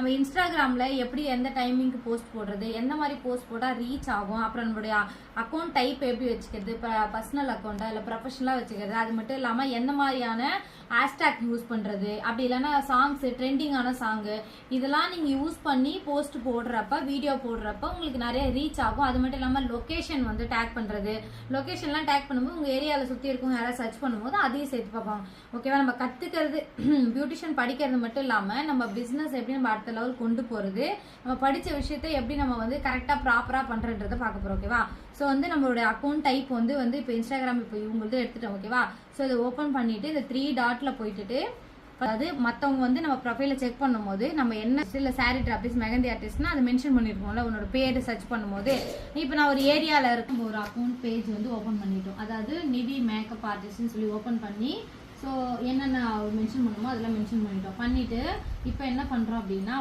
நம்ம இன்ஸ்டாகிராம்ல எப்படி எந்த டைமிங்க்கு போஸ்ட் போடுறது, எந்த மாதிரி போஸ்ட் போட்டா ரீச் ஆகும், அப்புறம் நம்மளுடைய அக்கௌண்ட் டைப் எப்படி வச்சுக்கிறது, இப்போ பர்சனல் அக்கௌண்டா இல்லை ப்ரொஃபஷனலாக வச்சுக்கிறது, அது மட்டும் இல்லாமல் எந்த மாதிரியான ஹேஷ்டேக் யூஸ் பண்ணுறது, அப்படி இல்லைன்னா சாங்ஸு ட்ரெண்டிங்கான சாங்கு இதெல்லாம் நீங்கள் யூஸ் பண்ணி போஸ்ட் போடுறப்ப வீடியோ போடுறப்ப உங்களுக்கு நிறைய ரீச் ஆகும். அது மட்டும் இல்லாமல் லொக்கேஷன் வந்து டேக் பண்ணுறது, லொக்கேஷன்லாம் டேக் பண்ணும்போது உங்கள் ஏரியாவில் சுற்றி இருக்கும் யாராவது சர்ச் பண்ணும்போது அதையும் சேர்த்து பார்ப்பாங்க. ஓகேவா? நம்ம கற்றுக்கிறது பியூட்டிஷியன் படிக்கிறது மட்டும் இல்லாமல் நம்ம பிஸ்னஸ் எப்படி நம்ம அடுத்த லெவல் கொண்டு போகிறது, நம்ம படித்த விஷயத்த எப்படி நம்ம வந்து கரெக்டாக ப்ராப்பராக பண்ணுறன்றதை பார்க்க போகிறோம். ஓகேவா? ஸோ வந்து நம்மளுடைய அக்கௌண்ட் டைப் வந்து இப்போ இன்ஸ்டாகிராம் இப்போ இவங்களுக்கு எடுத்துட்டோம். ஓகேவா? ஸோ இதை ஓப்பன் பண்ணிவிட்டு இந்த 3 டாட்டில் போயிட்டு, அதாவது மற்றவங்க வந்து நம்ம ப்ரொஃபைலை செக் பண்ணும்போது நம்ம என்ன இல்லை சாரி ஆர்டிஸ்ட் மெஹந்தி ஆர்டிஸ்ட்னா அதை மென்ஷன் பண்ணியிருக்கோம்ல உன்னோட பேர் சர்ச் பண்ணும்போது. இப்போ நான் ஒரு ஏரியாவில் இருக்கும் ஒரு அக்கௌண்ட் பேஜ் வந்து ஓப்பன் பண்ணிட்டோம். அதாவது நிவி மேக்கப் ஆர்டிஸ்ட்னு சொல்லி ஓப்பன் பண்ணி ஸோ என்னென்ன மென்ஷன் பண்ணுமோ அதெல்லாம் மென்ஷன் பண்ணிட்டோம். பண்ணிவிட்டு இப்போ என்ன பண்ணுறோம் அப்படின்னா